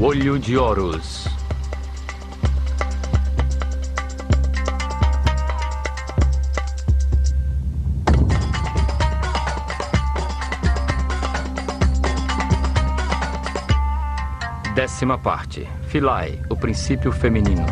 Olho de Horus. Décima parte. Philae, o princípio feminino.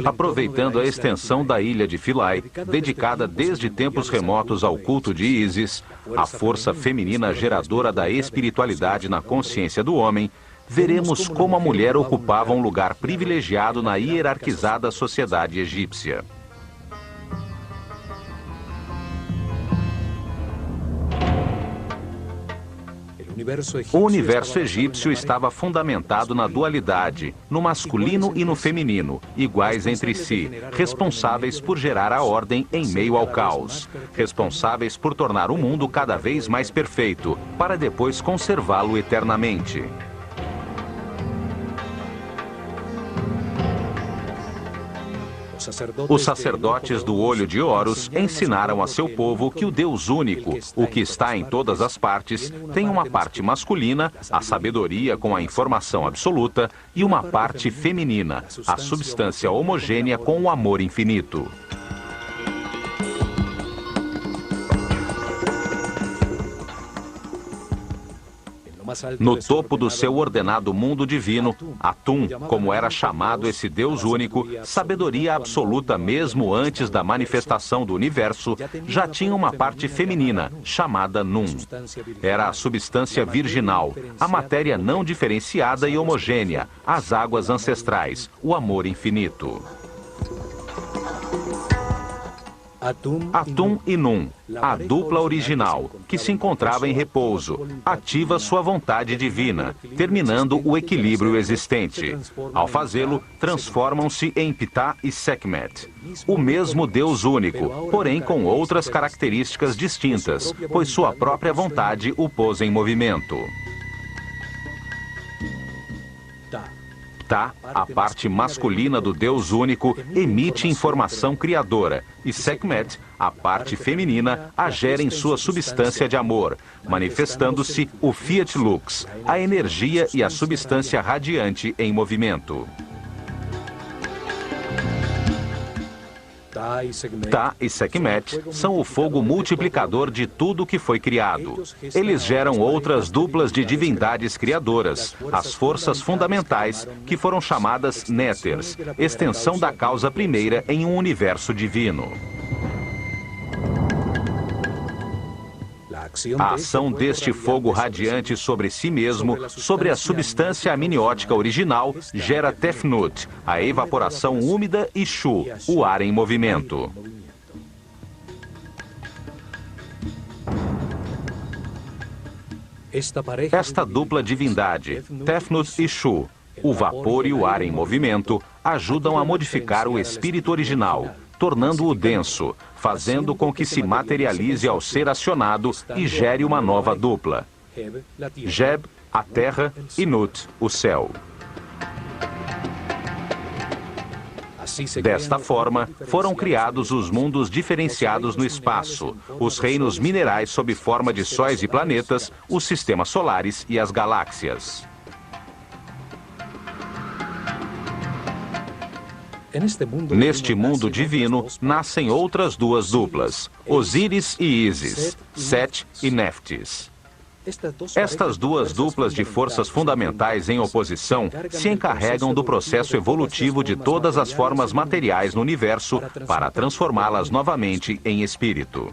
Aproveitando a extensão da ilha de Philae, dedicada desde tempos remotos ao culto de Ísis, a força feminina geradora da espiritualidade na consciência do homem, veremos como a mulher ocupava um lugar privilegiado na hierarquizada sociedade egípcia. O universo egípcio estava fundamentado na dualidade, no masculino e no feminino, iguais entre si, responsáveis por gerar a ordem em meio ao caos, responsáveis por tornar o mundo cada vez mais perfeito, para depois conservá-lo eternamente. Os sacerdotes do Olho de Horus ensinaram a seu povo que o Deus único, o que está em todas as partes, tem uma parte masculina, a sabedoria com a informação absoluta, e uma parte feminina, a substância homogênea com o amor infinito. No topo do seu ordenado mundo divino, Atum, como era chamado esse Deus único, sabedoria absoluta mesmo antes da manifestação do universo, já tinha uma parte feminina, chamada Nun. Era a substância virginal, a matéria não diferenciada e homogênea, as águas ancestrais, o amor infinito. Atum e Nun, a dupla original, que se encontrava em repouso, ativa sua vontade divina, terminando o equilíbrio existente. Ao fazê-lo, transformam-se em Ptah e Sekhmet, o mesmo Deus único, porém com outras características distintas, pois sua própria vontade o pôs em movimento. Ptah, a parte masculina do Deus único, emite informação criadora, e Sekhmet, a parte feminina, a gera em sua substância de amor, manifestando-se o Fiat Lux, a energia e a substância radiante em movimento. Ptah e Sekhmet são o fogo multiplicador de tudo que foi criado. Eles geram outras duplas de divindades criadoras, as forças fundamentais, que foram chamadas Néters, extensão da causa primeira em um universo divino. A ação deste fogo radiante sobre si mesmo, sobre a substância amniótica original, gera Tefnut, a evaporação úmida, e Shu, o ar em movimento. Esta dupla divindade, Tefnut e Shu, o vapor e o ar em movimento, ajudam a modificar o espírito original, tornando-o denso, fazendo com que se materialize ao ser acionado e gere uma nova dupla. Geb, a terra, e Nut, o céu. Desta forma, foram criados os mundos diferenciados no espaço, os reinos minerais sob forma de sóis e planetas, os sistemas solares e as galáxias. Neste mundo divino, nascem outras duas duplas, Osíris e Ísis, Set e Néftis. Estas duas duplas de forças fundamentais em oposição se encarregam do processo evolutivo de todas as formas materiais no universo para transformá-las novamente em espírito.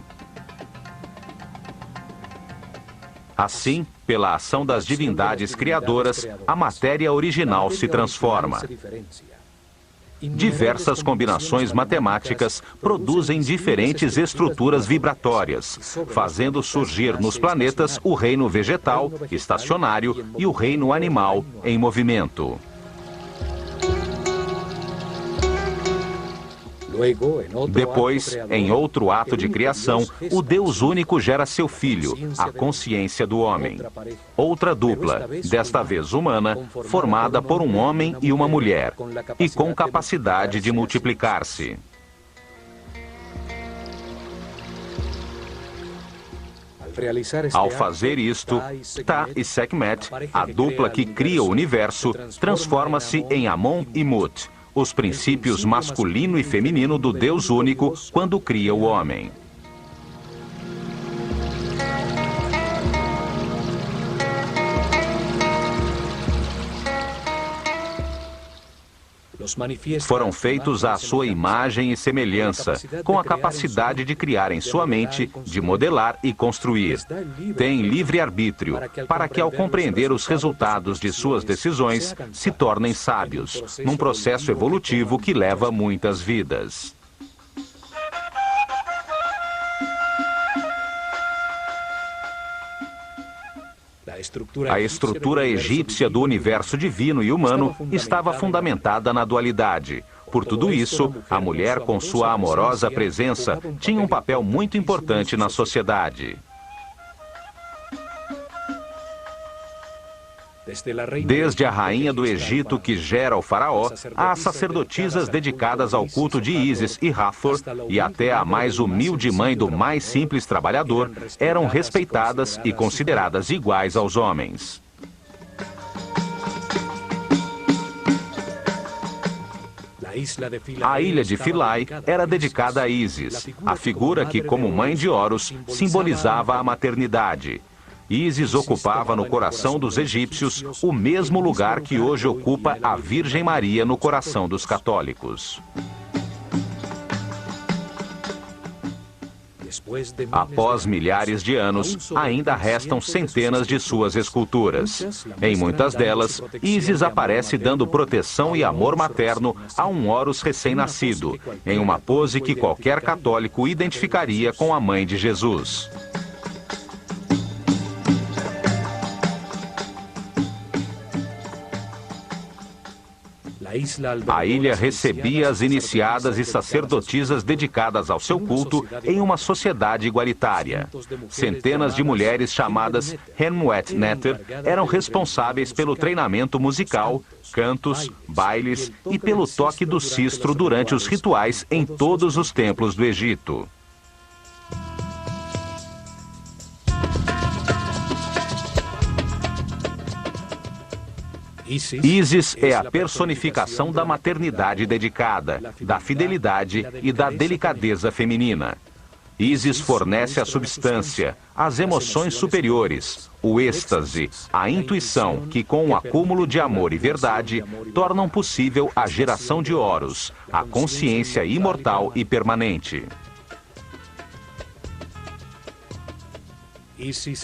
Assim, pela ação das divindades criadoras, a matéria original se transforma. Diversas combinações matemáticas produzem diferentes estruturas vibratórias, fazendo surgir nos planetas o reino vegetal, estacionário, e o reino animal, em movimento. Depois, em outro ato de criação, o Deus único gera seu filho, a consciência do homem. Outra dupla, desta vez humana, formada por um homem e uma mulher, e com capacidade de multiplicar-se. Ao fazer isto, Ptah e Sekhmet, a dupla que cria o universo, transforma-se em Amon e Mut, os princípios masculino e feminino do Deus único quando cria o homem. Foram feitos à sua imagem e semelhança, com a capacidade de criar em sua mente, de modelar e construir. Tem livre-arbítrio, para que ao compreender os resultados de suas decisões, se tornem sábios, num processo evolutivo que leva muitas vidas. A estrutura egípcia do universo divino e humano estava fundamentada na dualidade. Por tudo isso, a mulher, com sua amorosa presença, tinha um papel muito importante na sociedade. Desde a rainha do Egito que gera o faraó, às sacerdotisas dedicadas ao culto de Ísis e Hathor, e até a mais humilde mãe do mais simples trabalhador, eram respeitadas e consideradas iguais aos homens. A ilha de Philae era dedicada a Ísis, a figura que, como mãe de Horus, simbolizava a maternidade. Ísis ocupava no coração dos egípcios o mesmo lugar que hoje ocupa a Virgem Maria no coração dos católicos. Após milhares de anos, ainda restam centenas de suas esculturas. Em muitas delas, Ísis aparece dando proteção e amor materno a um Horus recém-nascido, em uma pose que qualquer católico identificaria com a mãe de Jesus. A ilha recebia as iniciadas e sacerdotisas dedicadas ao seu culto em uma sociedade igualitária. Centenas de mulheres chamadas Henmuet Neter eram responsáveis pelo treinamento musical, cantos, bailes e pelo toque do sistro durante os rituais em todos os templos do Egito. Ísis é a personificação da maternidade dedicada, da fidelidade e da delicadeza feminina. Ísis fornece a substância, as emoções superiores, o êxtase, a intuição que, com o acúmulo de amor e verdade, tornam possível a geração de Horus, a consciência imortal e permanente.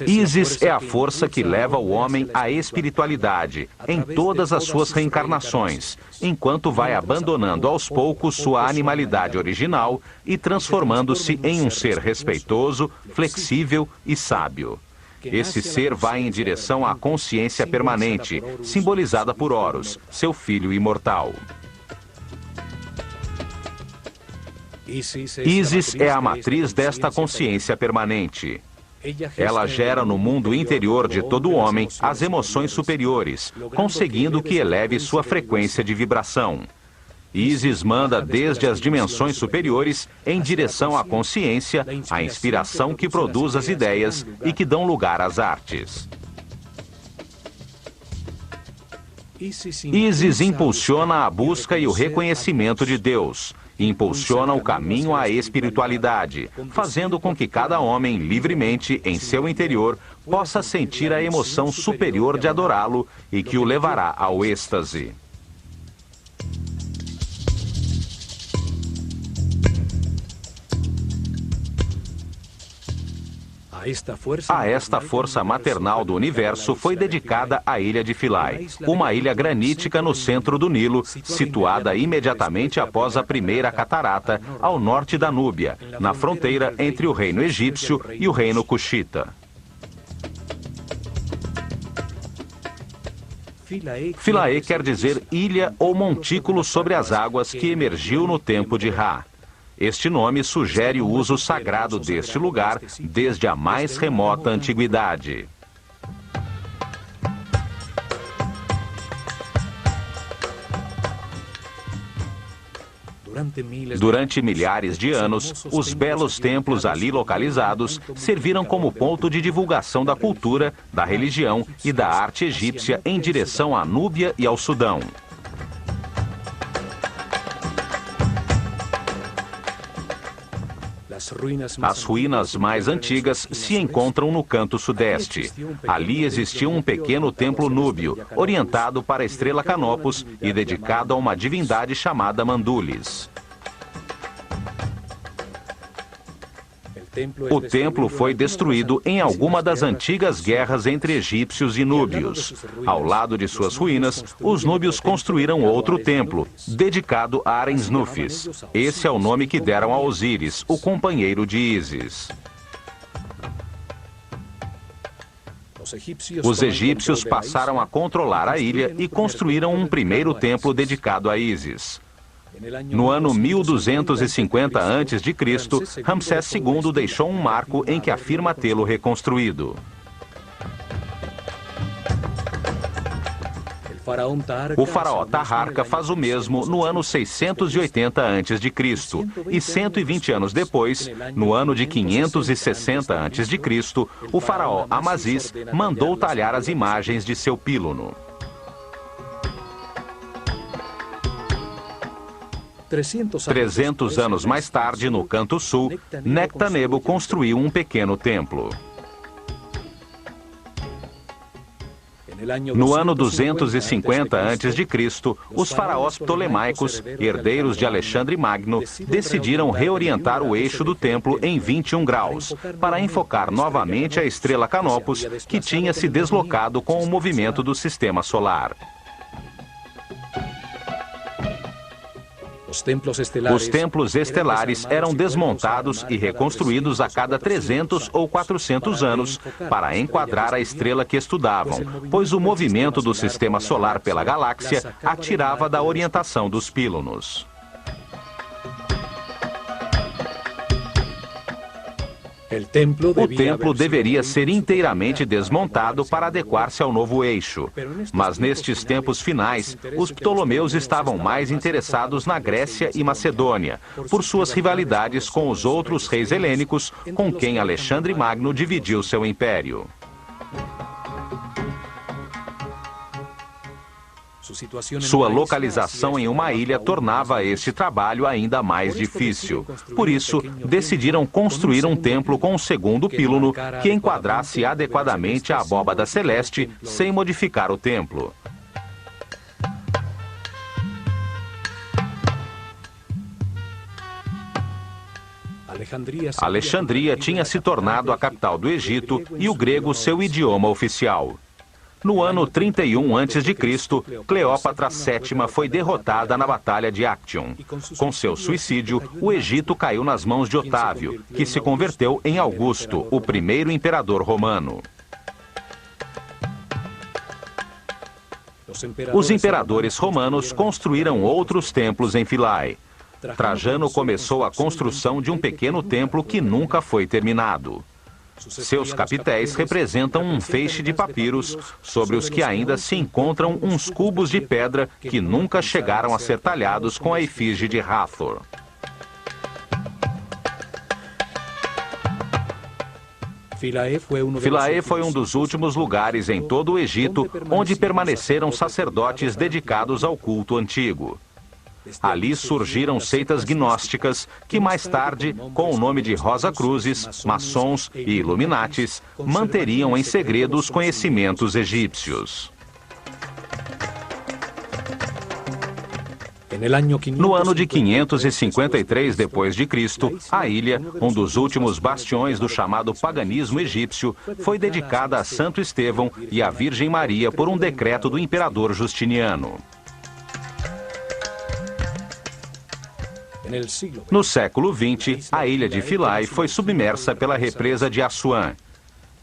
Ísis é a força que leva o homem à espiritualidade, em todas as suas reencarnações, enquanto vai abandonando aos poucos sua animalidade original e transformando-se em um ser respeitoso, flexível e sábio. Esse ser vai em direção à consciência permanente, simbolizada por Horus, seu filho imortal. Ísis é a matriz desta consciência permanente. Ela gera no mundo interior de todo homem as emoções superiores, conseguindo que eleve sua frequência de vibração. Ísis manda desde as dimensões superiores em direção à consciência, à inspiração que produz as ideias e que dão lugar às artes. Ísis impulsiona a busca e o reconhecimento de Deus. Impulsiona o caminho à espiritualidade, fazendo com que cada homem, livremente, em seu interior, possa sentir a emoção superior de adorá-lo e que o levará ao êxtase. A esta força maternal do universo foi dedicada a ilha de Philae, uma ilha granítica no centro do Nilo, situada imediatamente após a primeira catarata, ao norte da Núbia, na fronteira entre o reino egípcio e o reino cuxita. Philae quer dizer ilha ou montículo sobre as águas que emergiu no tempo de Ra. Este nome sugere o uso sagrado deste lugar desde a mais remota antiguidade. Durante milhares de anos, os belos templos ali localizados serviram como ponto de divulgação da cultura, da religião e da arte egípcia em direção à Núbia e ao Sudão. As ruínas mais antigas se encontram no canto sudeste. Ali existia um pequeno templo núbio, orientado para a estrela Canopus e dedicado a uma divindade chamada Mandulis. O templo foi destruído em alguma das antigas guerras entre egípcios e núbios. Ao lado de suas ruínas, os núbios construíram outro templo, dedicado a Arensnufis. Esse é o nome que deram a Osíris, o companheiro de Ísis. Os egípcios passaram a controlar a ilha e construíram um primeiro templo dedicado a Ísis. No ano 1250 a.C., Ramsés II deixou um marco em que afirma tê-lo reconstruído. O faraó Taharka faz o mesmo no ano 680 a.C. e 120 anos depois, no ano de 560 a.C., o faraó Amasis mandou talhar as imagens de seu pílono. 300 anos mais tarde, no canto sul, Nectanebo construiu um pequeno templo. No ano 250 a.C., os faraós ptolemaicos, herdeiros de Alexandre Magno, decidiram reorientar o eixo do templo em 21 graus, para enfocar novamente a estrela Canopus, que tinha se deslocado com o movimento do sistema solar. Os templos estelares eram desmontados e reconstruídos a cada 300 ou 400 anos para enquadrar a estrela que estudavam, pois o movimento do sistema solar pela galáxia a tirava da orientação dos pílunos. O templo deveria ser inteiramente desmontado para adequar-se ao novo eixo. Mas nestes tempos finais, os ptolomeus estavam mais interessados na Grécia e Macedônia, por suas rivalidades com os outros reis helênicos com quem Alexandre Magno dividiu seu império. Sua localização em uma ilha tornava este trabalho ainda mais difícil. Por isso, decidiram construir um templo com um segundo pílono que enquadrasse adequadamente a abóbada celeste sem modificar o templo. Alexandria tinha se tornado a capital do Egito e o grego seu idioma oficial. No ano 31 a.C., Cleópatra VII foi derrotada na Batalha de Actium. Com seu suicídio, o Egito caiu nas mãos de Otávio, que se converteu em Augusto, o primeiro imperador romano. Os imperadores romanos construíram outros templos em Philae. Trajano começou a construção de um pequeno templo que nunca foi terminado. Seus capitéis representam um feixe de papiros, sobre os que ainda se encontram uns cubos de pedra que nunca chegaram a ser talhados com a efígie de Hathor. Philae foi um dos últimos lugares em todo o Egito onde permaneceram sacerdotes dedicados ao culto antigo. Ali surgiram seitas gnósticas que mais tarde, com o nome de Rosacruzes, maçons e Illuminatis, manteriam em segredo os conhecimentos egípcios. No ano de 553 d.C., a ilha, um dos últimos bastiões do chamado paganismo egípcio, foi dedicada a Santo Estevão e à Virgem Maria por um decreto do imperador Justiniano. No século XX, a ilha de Philae foi submersa pela represa de Assuan.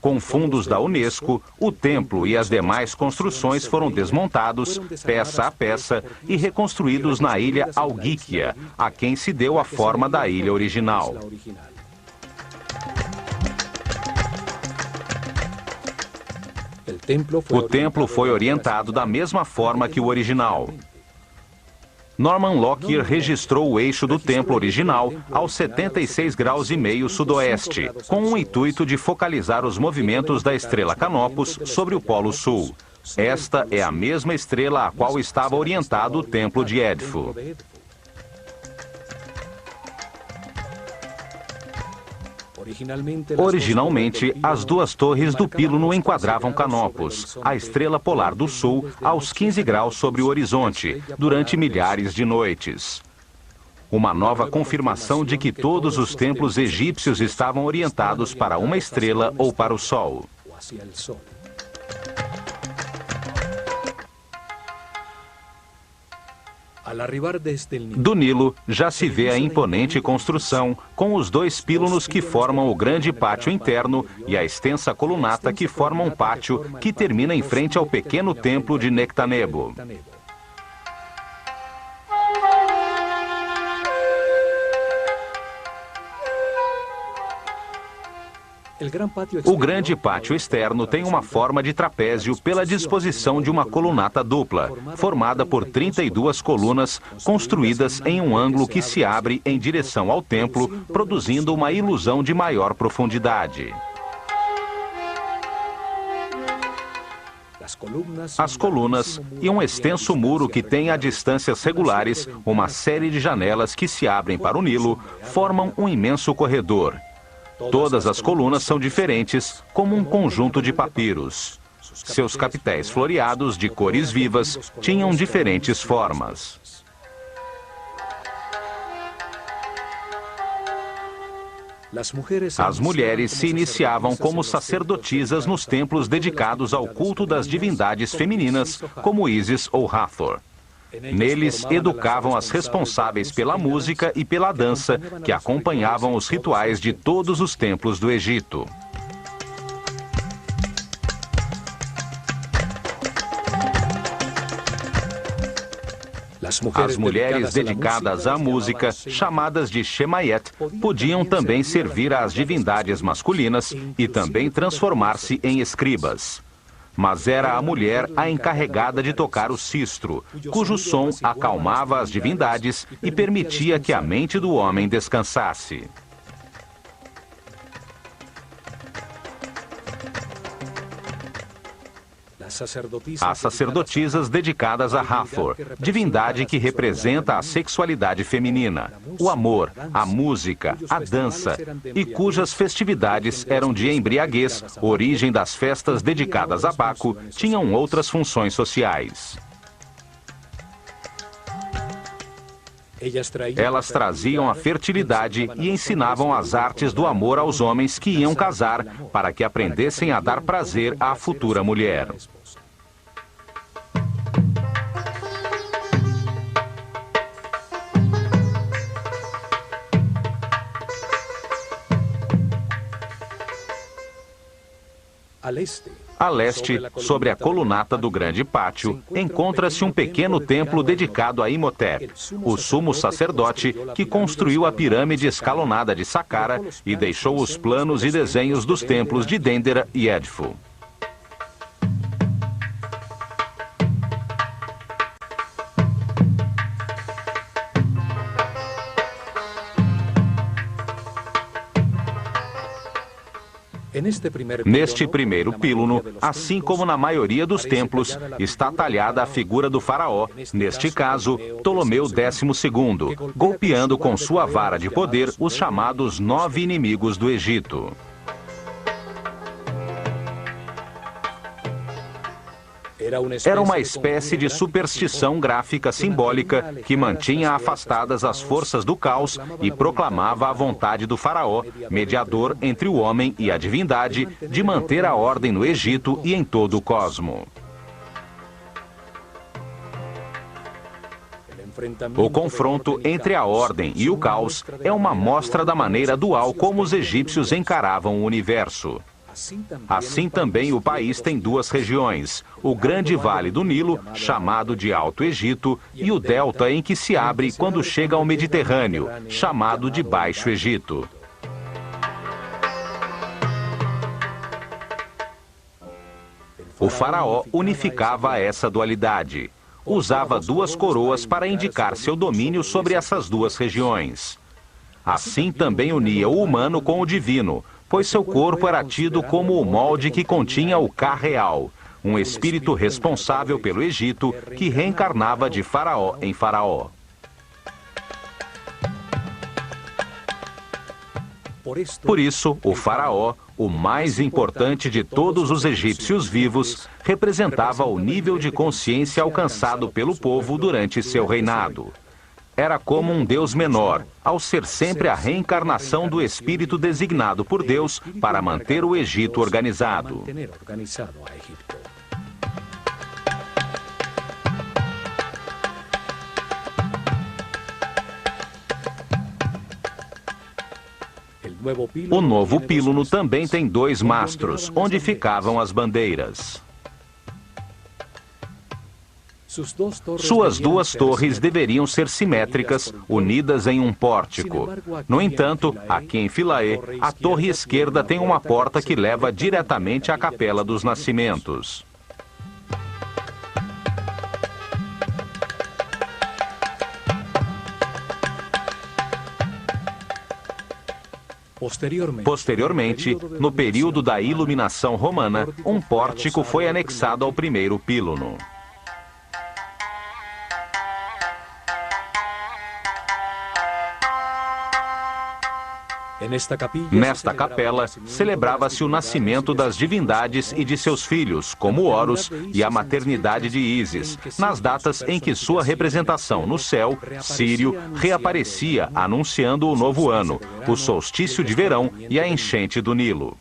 Com fundos da Unesco, o templo e as demais construções foram desmontados, peça a peça, e reconstruídos na ilha Algíquia, a quem se deu a forma da ilha original. O templo foi orientado da mesma forma que o original. Norman Lockyer registrou o eixo do templo original aos 76 graus e meio sudoeste, com o intuito de focalizar os movimentos da estrela Canopus sobre o Polo Sul. Esta é a mesma estrela a qual estava orientado o templo de Edfu. Originalmente, as duas torres do píluno enquadravam Canopus, a estrela polar do sul, aos 15 graus sobre o horizonte, durante milhares de noites. Uma nova confirmação de que todos os templos egípcios estavam orientados para uma estrela ou para o sol. Do Nilo, já se vê a imponente construção, com os dois pílunos que formam o grande pátio interno e a extensa colunata que forma um pátio que termina em frente ao pequeno templo de Nectanebo. O grande pátio externo tem uma forma de trapézio pela disposição de uma colunata dupla, formada por 32 colunas construídas em um ângulo que se abre em direção ao templo, produzindo uma ilusão de maior profundidade. As colunas e um extenso muro que tem a distâncias regulares, uma série de janelas que se abrem para o Nilo, formam um imenso corredor. Todas as colunas são diferentes, como um conjunto de papiros. Seus capitéis floreados, de cores vivas, tinham diferentes formas. As mulheres se iniciavam como sacerdotisas nos templos dedicados ao culto das divindades femininas, como Ísis ou Hathor. Neles, educavam as responsáveis pela música e pela dança, que acompanhavam os rituais de todos os templos do Egito. As mulheres dedicadas à música, chamadas de Shemayet, podiam também servir às divindades masculinas e também transformar-se em escribas. Mas era a mulher a encarregada de tocar o sistro, cujo som acalmava as divindades e permitia que a mente do homem descansasse. As sacerdotisas dedicadas a Hathor, divindade que representa a sexualidade feminina, o amor, a música, a dança, e cujas festividades eram de embriaguez, origem das festas dedicadas a Baco, tinham outras funções sociais. Elas traziam a fertilidade e ensinavam as artes do amor aos homens que iam casar, para que aprendessem a dar prazer à futura mulher. A leste, sobre a colunata do grande pátio, encontra-se um pequeno templo dedicado a Imhotep, o sumo sacerdote que construiu a pirâmide escalonada de Saqqara e deixou os planos e desenhos dos templos de Dendera e Edfu. Neste primeiro píluno, assim como na maioria dos templos, está talhada a figura do faraó, neste caso, Ptolomeu XII, golpeando com sua vara de poder os chamados 9 inimigos do Egito. Era uma espécie de superstição gráfica simbólica que mantinha afastadas as forças do caos e proclamava a vontade do faraó, mediador entre o homem e a divindade, de manter a ordem no Egito e em todo o cosmo. O confronto entre a ordem e o caos é uma mostra da maneira dual como os egípcios encaravam o universo. Assim também o país tem duas regiões, o Grande Vale do Nilo, chamado de Alto Egito, e o delta em que se abre quando chega ao Mediterrâneo, chamado de Baixo Egito. O faraó unificava essa dualidade. Usava duas coroas para indicar seu domínio sobre essas duas regiões. Assim também unia o humano com o divino, pois seu corpo era tido como o molde que continha o Ka real, um espírito responsável pelo Egito que reencarnava de faraó em faraó. Por isso, o faraó, o mais importante de todos os egípcios vivos, representava o nível de consciência alcançado pelo povo durante seu reinado. Era como um Deus menor, ao ser sempre a reencarnação do espírito designado por Deus para manter o Egito organizado. O novo píluno também tem dois mastros, onde ficavam as bandeiras. Suas duas torres deveriam ser simétricas, unidas em um pórtico. No entanto, aqui em Philae, a torre esquerda tem uma porta que leva diretamente à Capela dos Nascimentos. Posteriormente, no período da Iluminação Romana, um pórtico foi anexado ao primeiro píluno. Nesta capela, celebrava-se o nascimento das divindades e de seus filhos, como Horus, e a maternidade de Ísis, nas datas em que sua representação no céu, Sírio, reaparecia, anunciando o novo ano, o solstício de verão e a enchente do Nilo.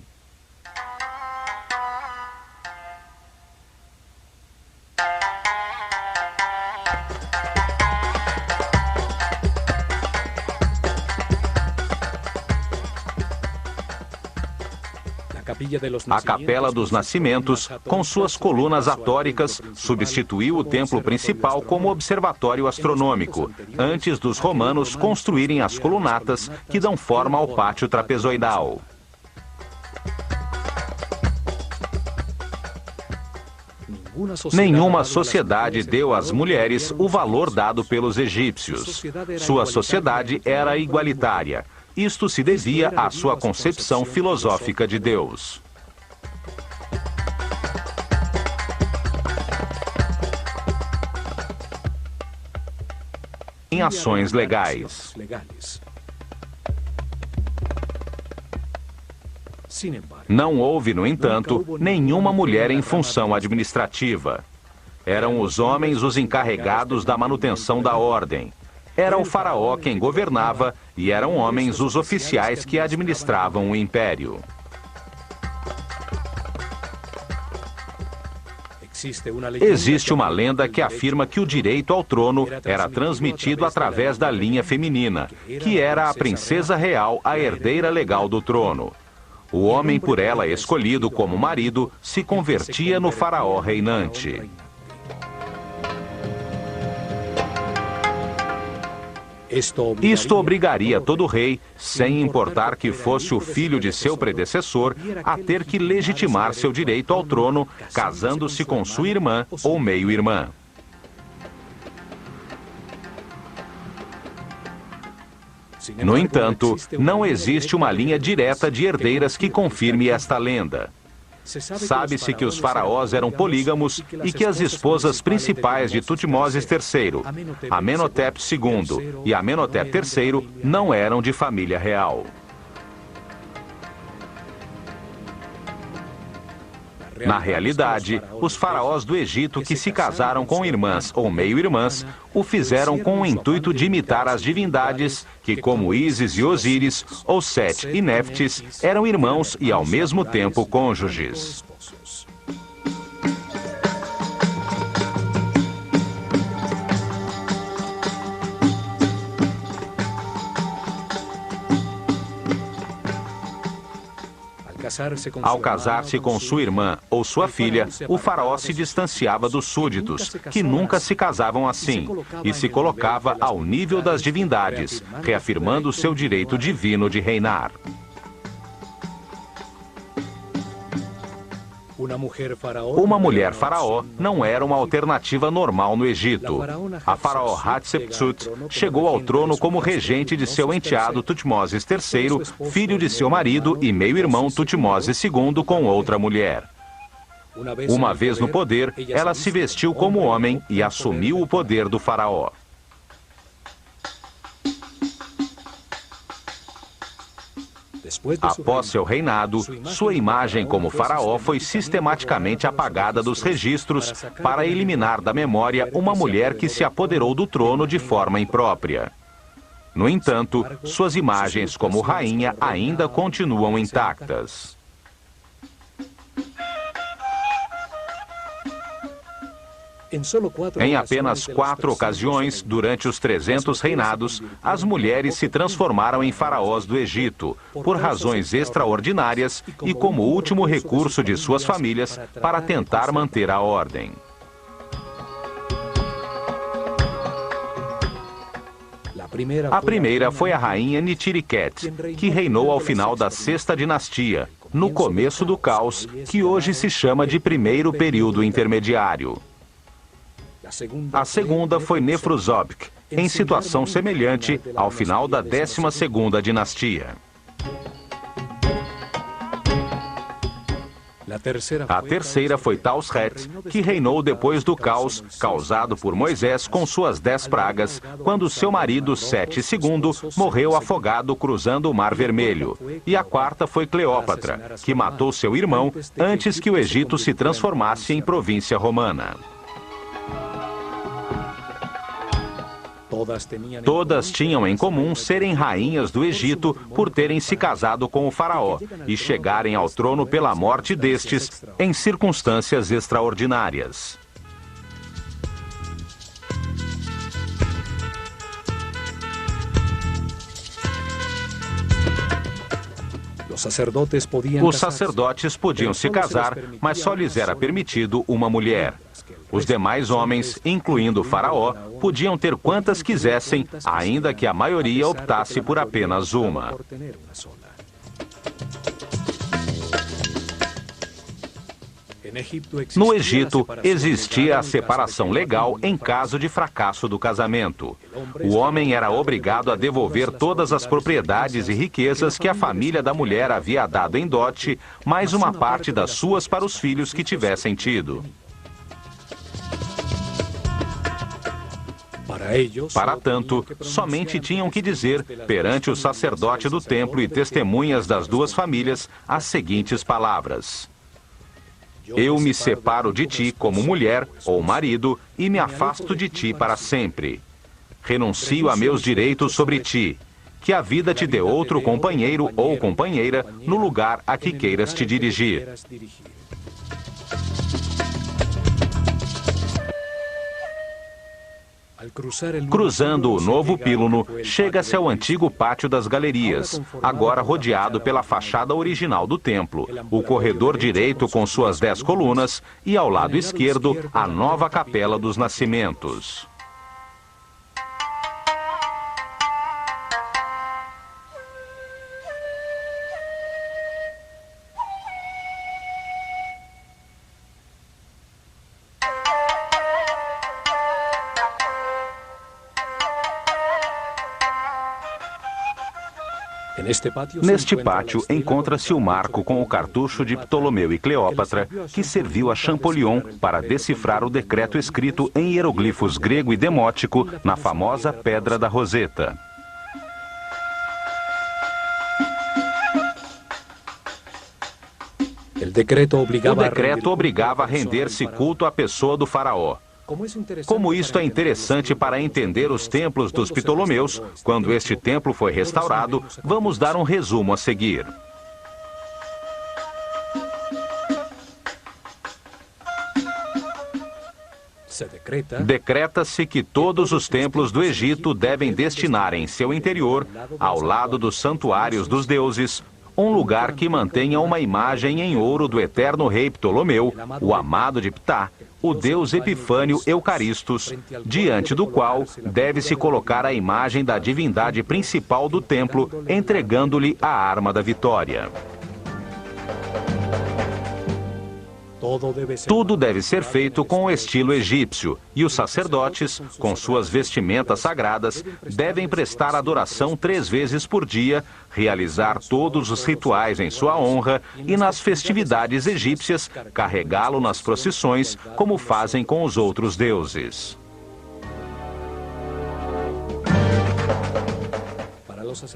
A Capela dos Nascimentos, com suas colunas atóricas, substituiu o templo principal como observatório astronômico, antes dos romanos construírem as colunatas que dão forma ao pátio trapezoidal. Nenhuma sociedade deu às mulheres o valor dado pelos egípcios. Sua sociedade era igualitária. Isto se devia à sua concepção filosófica de Deus. Em ações legais. Não houve, no entanto, nenhuma mulher em função administrativa. Eram os homens os encarregados da manutenção da ordem. Era o faraó quem governava e eram homens os oficiais que administravam o império. Existe uma lenda que afirma que o direito ao trono era transmitido através da linha feminina, que era a princesa real, a herdeira legal do trono. O homem por ela escolhido como marido se convertia no faraó reinante. Isto obrigaria todo rei, sem importar que fosse o filho de seu predecessor, a ter que legitimar seu direito ao trono, casando-se com sua irmã ou meio-irmã. No entanto, não existe uma linha direta de herdeiras que confirme esta lenda. Sabe-se que os faraós eram polígamos e que as esposas principais de Tutmoses III, Amenhotep II e Amenhotep III, não eram de família real. Na realidade, os faraós do Egito que se casaram com irmãs ou meio-irmãs o fizeram com o intuito de imitar as divindades que, como Ísis e Osíris, ou Sete e Néftis, eram irmãos e ao mesmo tempo cônjuges. Ao casar-se com sua irmã ou sua filha, o faraó se distanciava dos súditos, que nunca se casavam assim, e se colocava ao nível das divindades, reafirmando seu direito divino de reinar. Uma mulher faraó não era uma alternativa normal no Egito. A faraó Hatshepsut chegou ao trono como regente de seu enteado Tutmoses III, filho de seu marido e meio-irmão Tutmoses II com outra mulher. Uma vez no poder, ela se vestiu como homem e assumiu o poder do faraó. Após seu reinado, sua imagem como faraó foi sistematicamente apagada dos registros para eliminar da memória uma mulher que se apoderou do trono de forma imprópria. No entanto, suas imagens como rainha ainda continuam intactas. Em apenas 4 ocasiões, durante os 300 reinados, as mulheres se transformaram em faraós do Egito, por razões extraordinárias e como último recurso de suas famílias para tentar manter a ordem. A primeira foi a rainha Nitiriket, que reinou ao final da 6ª dinastia, no começo do caos, que hoje se chama de primeiro período intermediário. A segunda foi Nefrusobik, em situação semelhante ao final da 12ª dinastia. A terceira foi Tausret, que reinou depois do caos causado por Moisés com suas 10 pragas, quando seu marido Sete II morreu afogado cruzando o Mar Vermelho. E a quarta foi Cleópatra, que matou seu irmão antes que o Egito se transformasse em província romana. Todas tinham em comum serem rainhas do Egito por terem se casado com o faraó e chegarem ao trono pela morte destes em circunstâncias extraordinárias. Os sacerdotes podiam se casar, mas só lhes era permitido uma mulher. Os demais homens, incluindo o faraó, podiam ter quantas quisessem, ainda que a maioria optasse por apenas uma. No Egito, existia a separação legal em caso de fracasso do casamento. O homem era obrigado a devolver todas as propriedades e riquezas que a família da mulher havia dado em dote, mais uma parte das suas para os filhos que tivessem tido. Para tanto, somente tinham que dizer, perante o sacerdote do templo e testemunhas das duas famílias, as seguintes palavras: Eu me separo de ti como mulher ou marido e me afasto de ti para sempre. Renuncio a meus direitos sobre ti. Que a vida te dê outro companheiro ou companheira no lugar a que queiras te dirigir. Cruzando o novo Pílono, chega-se ao antigo pátio das galerias, agora rodeado pela fachada original do templo, o corredor direito com suas 10 colunas e, ao lado esquerdo, a nova Capela dos Nascimentos. Neste pátio encontra-se o marco com o cartucho de Ptolomeu e Cleópatra, que serviu a Champollion para decifrar o decreto escrito em hieroglifos grego e demótico na famosa Pedra da Roseta. O decreto obrigava a render-se culto à pessoa do faraó. Como isto é interessante para entender os templos dos Ptolomeus, quando este templo foi restaurado, vamos dar um resumo a seguir. Decreta-se que todos os templos do Egito devem destinar em seu interior, ao lado dos santuários dos deuses, um lugar que mantenha uma imagem em ouro do eterno rei Ptolomeu, o amado de Ptah, o deus Epifânio Eucaristos, diante do qual deve-se colocar a imagem da divindade principal do templo, entregando-lhe a arma da vitória. Tudo deve ser feito com o estilo egípcio, e os sacerdotes, com suas vestimentas sagradas, devem prestar adoração 3 vezes por dia, realizar todos os rituais em sua honra e, nas festividades egípcias, carregá-lo nas procissões, como fazem com os outros deuses.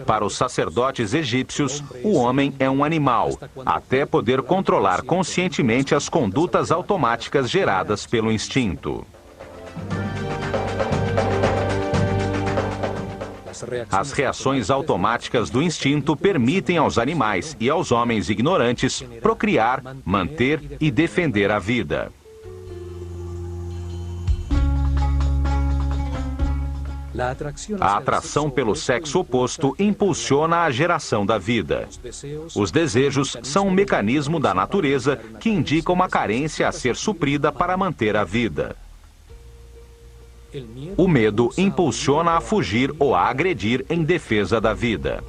Para os sacerdotes egípcios, o homem é um animal, até poder controlar conscientemente as condutas automáticas geradas pelo instinto. As reações automáticas do instinto permitem aos animais e aos homens ignorantes procriar, manter e defender a vida. A atração pelo sexo oposto impulsiona a geração da vida. Os desejos são um mecanismo da natureza que indica uma carência a ser suprida para manter a vida. O medo impulsiona a fugir ou a agredir em defesa da vida.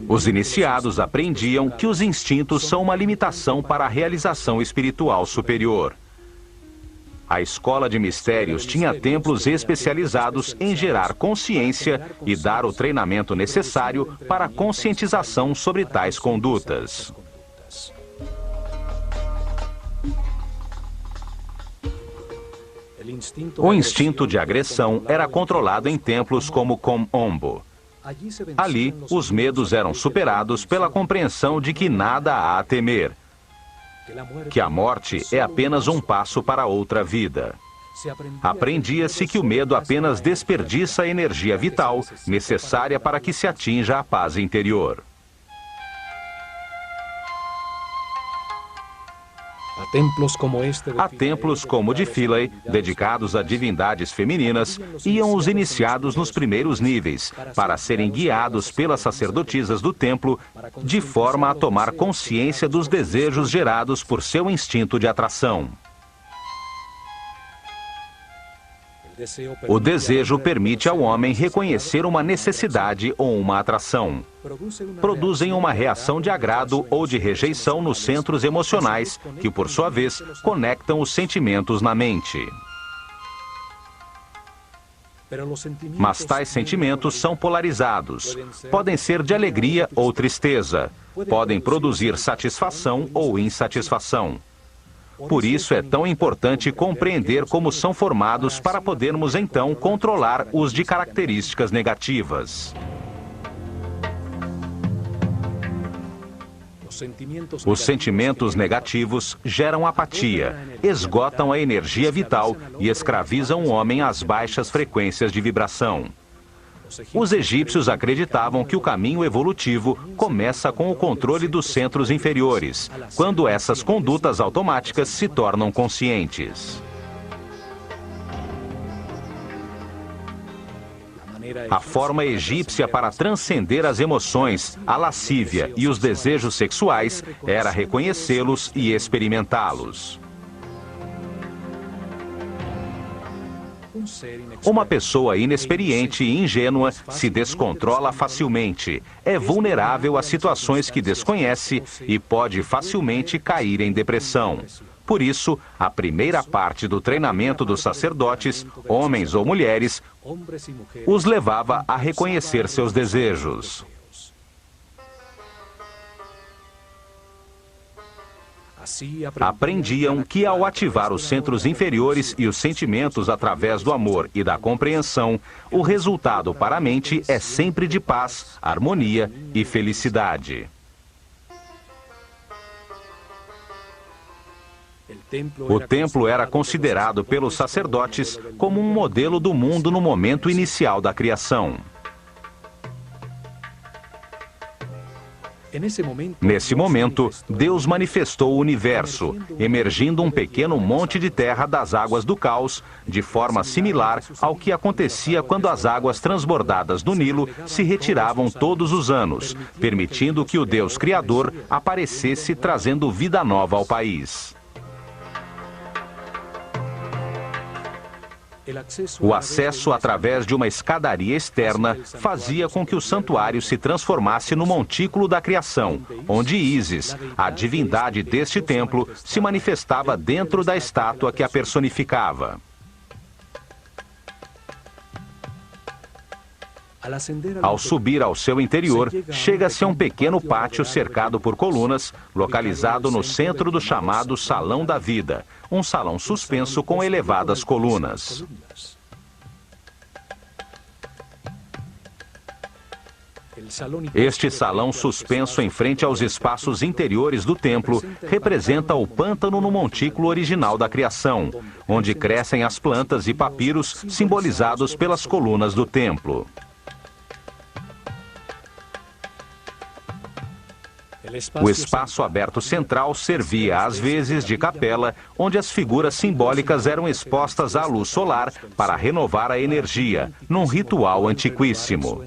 Os iniciados aprendiam que os instintos são uma limitação para a realização espiritual superior. A escola de mistérios tinha templos especializados em gerar consciência e dar o treinamento necessário para a conscientização sobre tais condutas. O instinto de agressão era controlado em templos como Kom-Ombo. Ali, os medos eram superados pela compreensão de que nada há a temer, que a morte é apenas um passo para outra vida. Aprendia-se que o medo apenas desperdiça a energia vital necessária para que se atinja a paz interior. A templos como o de Philae, dedicados a divindades femininas, iam os iniciados nos primeiros níveis, para serem guiados pelas sacerdotisas do templo, de forma a tomar consciência dos desejos gerados por seu instinto de atração. O desejo permite ao homem reconhecer uma necessidade ou uma atração. Produzem uma reação de agrado ou de rejeição nos centros emocionais, que, por sua vez, conectam os sentimentos na mente. Mas tais sentimentos são polarizados. Podem ser de alegria ou tristeza. Podem produzir satisfação ou insatisfação. Por isso é tão importante compreender como são formados para podermos então controlar os de características negativas. Os sentimentos negativos geram apatia, esgotam a energia vital e escravizam o homem às baixas frequências de vibração. Os egípcios acreditavam que o caminho evolutivo começa com o controle dos centros inferiores, quando essas condutas automáticas se tornam conscientes. A forma egípcia para transcender as emoções, a lascívia e os desejos sexuais era reconhecê-los e experimentá-los. Uma pessoa inexperiente e ingênua se descontrola facilmente, é vulnerável a situações que desconhece e pode facilmente cair em depressão. Por isso, a primeira parte do treinamento dos sacerdotes, homens ou mulheres, os levava a reconhecer seus desejos. Aprendiam que, ao ativar os centros inferiores e os sentimentos através do amor e da compreensão, o resultado para a mente é sempre de paz, harmonia e felicidade. O templo era considerado pelos sacerdotes como um modelo do mundo no momento inicial da criação. Nesse momento, Deus manifestou o universo, emergindo um pequeno monte de terra das águas do caos, de forma similar ao que acontecia quando as águas transbordadas do Nilo se retiravam todos os anos, permitindo que o Deus Criador aparecesse trazendo vida nova ao país. O acesso através de uma escadaria externa fazia com que o santuário se transformasse no montículo da criação, onde Ísis, a divindade deste templo, se manifestava dentro da estátua que a personificava. Ao subir ao seu interior, chega-se a um pequeno pátio cercado por colunas, localizado no centro do chamado Salão da Vida, um salão suspenso com elevadas colunas. Este salão suspenso em frente aos espaços interiores do templo representa o pântano no montículo original da criação, onde crescem as plantas e papiros simbolizados pelas colunas do templo. O espaço aberto central servia às vezes de capela, onde as figuras simbólicas eram expostas à luz solar para renovar a energia, num ritual antiquíssimo.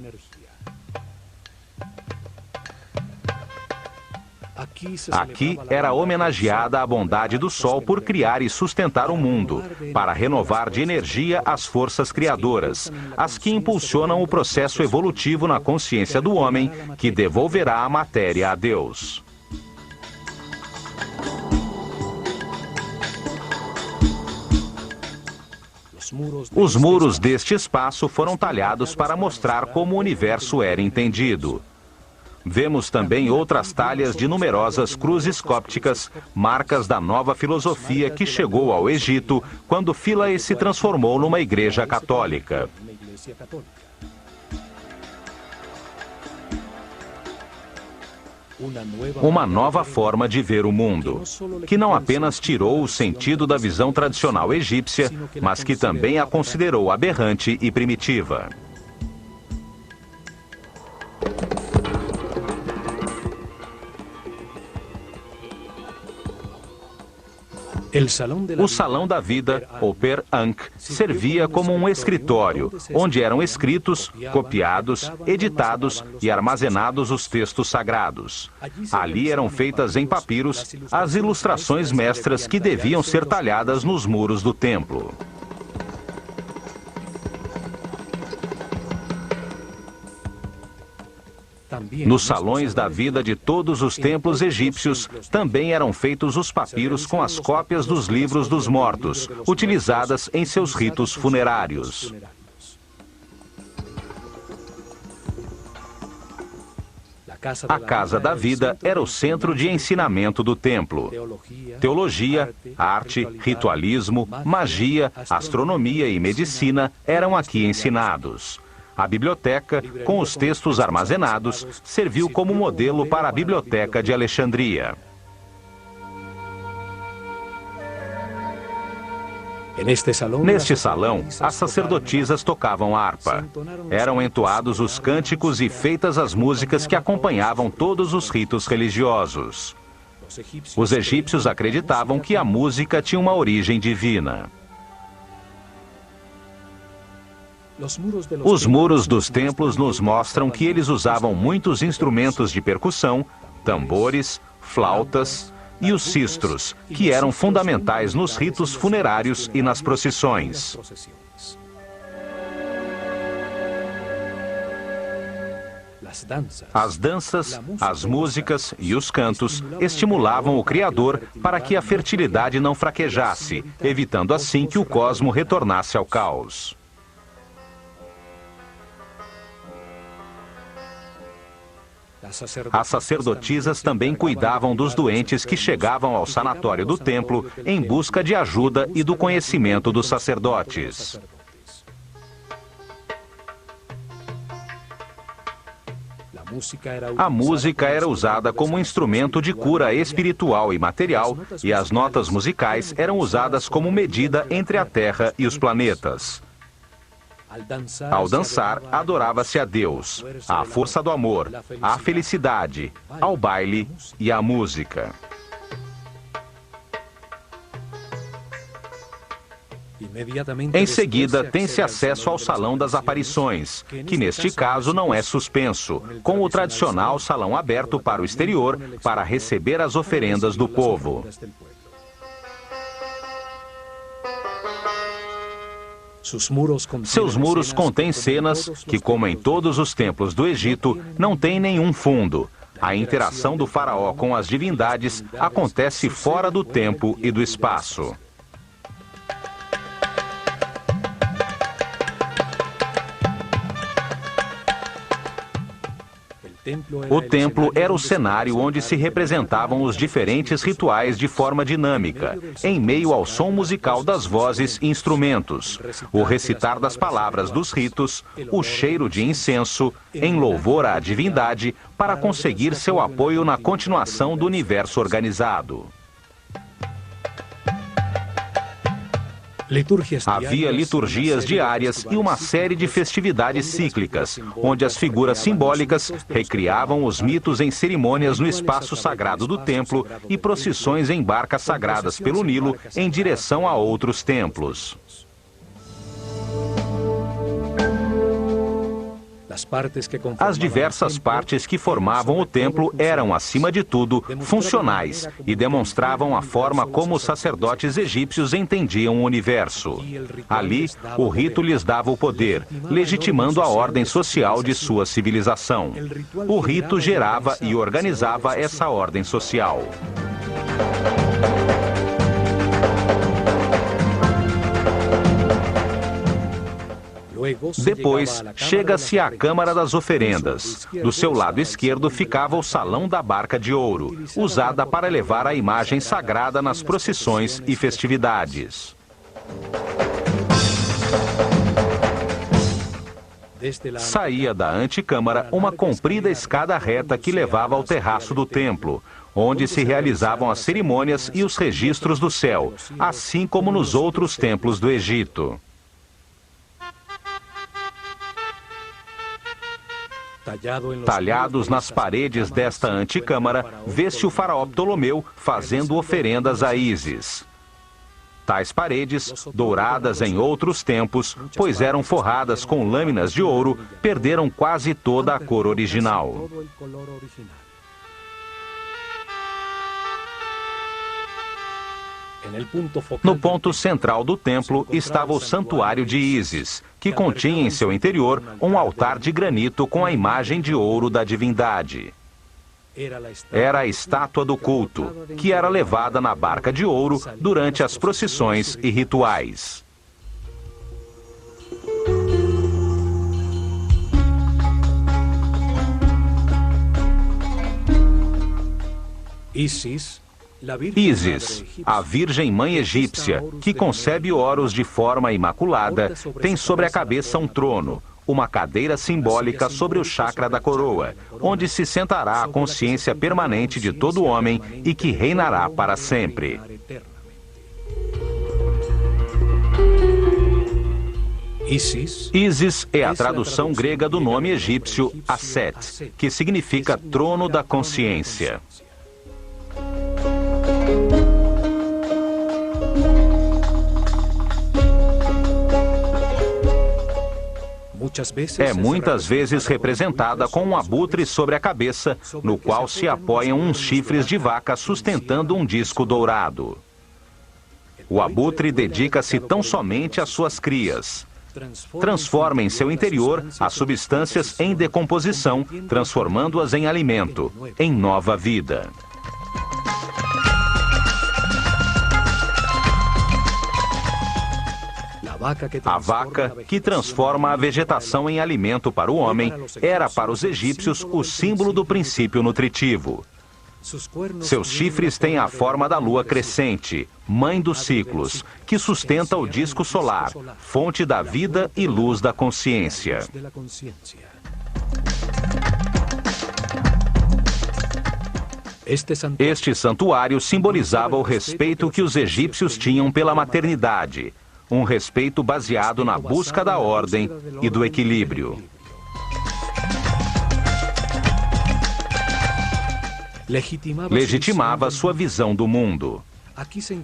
Aqui era homenageada a bondade do Sol por criar e sustentar o mundo, para renovar de energia as forças criadoras, as que impulsionam o processo evolutivo na consciência do homem, que devolverá a matéria a Deus. Os muros deste espaço foram talhados para mostrar como o universo era entendido. Vemos também outras talhas de numerosas cruzes cópticas, marcas da nova filosofia que chegou ao Egito quando Philae se transformou numa igreja católica. Uma nova forma de ver o mundo, que não apenas tirou o sentido da visão tradicional egípcia, mas que também a considerou aberrante e primitiva. O Salão da Vida, ou Per Ankh, servia como um escritório, onde eram escritos, copiados, editados e armazenados os textos sagrados. Ali eram feitas em papiros as ilustrações mestras que deviam ser talhadas nos muros do templo. Nos salões da vida de todos os templos egípcios, também eram feitos os papiros com as cópias dos livros dos mortos, utilizadas em seus ritos funerários. A Casa da Vida era o centro de ensinamento do templo. Teologia, arte, ritualismo, magia, astronomia e medicina eram aqui ensinados. A biblioteca, com os textos armazenados, serviu como modelo para a Biblioteca de Alexandria. Neste salão, as sacerdotisas tocavam harpa. Eram entoados os cânticos e feitas as músicas que acompanhavam todos os ritos religiosos. Os egípcios acreditavam que a música tinha uma origem divina. Os muros dos templos nos mostram que eles usavam muitos instrumentos de percussão, tambores, flautas e os sistros, que eram fundamentais nos ritos funerários e nas procissões. As danças, as músicas e os cantos estimulavam o Criador para que a fertilidade não fraquejasse, evitando assim que o cosmo retornasse ao caos. As sacerdotisas também cuidavam dos doentes que chegavam ao sanatório do templo em busca de ajuda e do conhecimento dos sacerdotes. A música era usada como instrumento de cura espiritual e material, e as notas musicais eram usadas como medida entre a Terra e os planetas. Ao dançar, adorava-se a Deus, à força do amor, à felicidade, ao baile e à música. Em seguida, tem-se acesso ao Salão das Aparições, que neste caso não é suspenso, com o tradicional salão aberto para o exterior para receber as oferendas do povo. Seus muros contêm cenas que, como em todos os templos do Egito, não têm nenhum fundo. A interação do faraó com as divindades acontece fora do tempo e do espaço. O templo era o cenário onde se representavam os diferentes rituais de forma dinâmica, em meio ao som musical das vozes e instrumentos, o recitar das palavras dos ritos, o cheiro de incenso, em louvor à divindade, para conseguir seu apoio na continuação do universo organizado. Havia liturgias diárias e uma série de festividades cíclicas, onde as figuras simbólicas recriavam os mitos em cerimônias no espaço sagrado do templo e procissões em barcas sagradas pelo Nilo em direção a outros templos. As diversas partes que formavam o templo eram, acima de tudo, funcionais e demonstravam a forma como os sacerdotes egípcios entendiam o universo. Ali, o rito lhes dava o poder, legitimando a ordem social de sua civilização. O rito gerava e organizava essa ordem social. Depois, chega-se à Câmara das Oferendas. Do seu lado esquerdo ficava o Salão da Barca de Ouro, usada para levar a imagem sagrada nas procissões e festividades. Saía da antecâmara uma comprida escada reta que levava ao terraço do templo, onde se realizavam as cerimônias e os registros do céu, assim como nos outros templos do Egito. Talhados nas paredes desta antecâmara, vê-se o faraó Ptolomeu fazendo oferendas a Ísis. Tais paredes, douradas em outros tempos, pois eram forradas com lâminas de ouro, perderam quase toda a cor original. No ponto central do templo estava o Santuário de Ísis, que continha em seu interior um altar de granito com a imagem de ouro da divindade. Era a estátua do culto, que era levada na barca de ouro durante as procissões e rituais. Ísis, a Virgem Mãe Egípcia, que concebe Horus de forma imaculada, tem sobre a cabeça um trono, uma cadeira simbólica sobre o chakra da coroa, onde se sentará a consciência permanente de todo homem e que reinará para sempre. Ísis é a tradução grega do nome egípcio Aset, que significa trono da consciência. É muitas vezes representada com um abutre sobre a cabeça, no qual se apoiam uns chifres de vaca sustentando um disco dourado. O abutre dedica-se tão somente às suas crias. Transforma em seu interior as substâncias em decomposição, transformando-as em alimento, em nova vida. A vaca, que transforma a vegetação em alimento para o homem, era para os egípcios o símbolo do princípio nutritivo. Seus chifres têm a forma da lua crescente, mãe dos ciclos, que sustenta o disco solar, fonte da vida e luz da consciência. Este santuário simbolizava o respeito que os egípcios tinham pela maternidade, um respeito baseado na busca da ordem e do equilíbrio. Legitimava sua visão do mundo.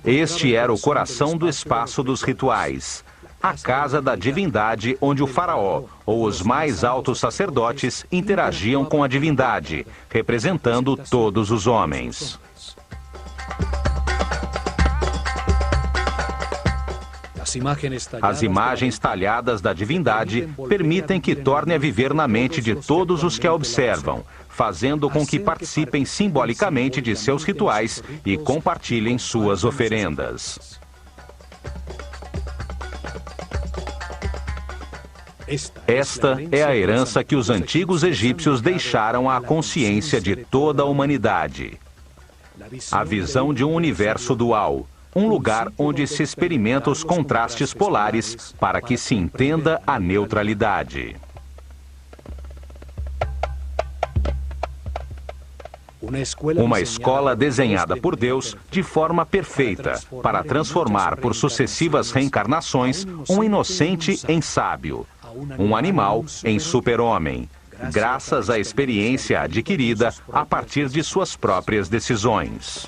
Este era o coração do espaço dos rituais, a casa da divindade onde o faraó ou os mais altos sacerdotes interagiam com a divindade, representando todos os homens. As imagens talhadas da divindade permitem que torne a viver na mente de todos os que a observam, fazendo com que participem simbolicamente de seus rituais e compartilhem suas oferendas. Esta é a herança que os antigos egípcios deixaram à consciência de toda a humanidade. A visão de um universo dual, um lugar onde se experimenta os contrastes polares para que se entenda a neutralidade. Uma escola desenhada por Deus de forma perfeita, para transformar por sucessivas reencarnações um inocente em sábio, um animal em super-homem, graças à experiência adquirida a partir de suas próprias decisões.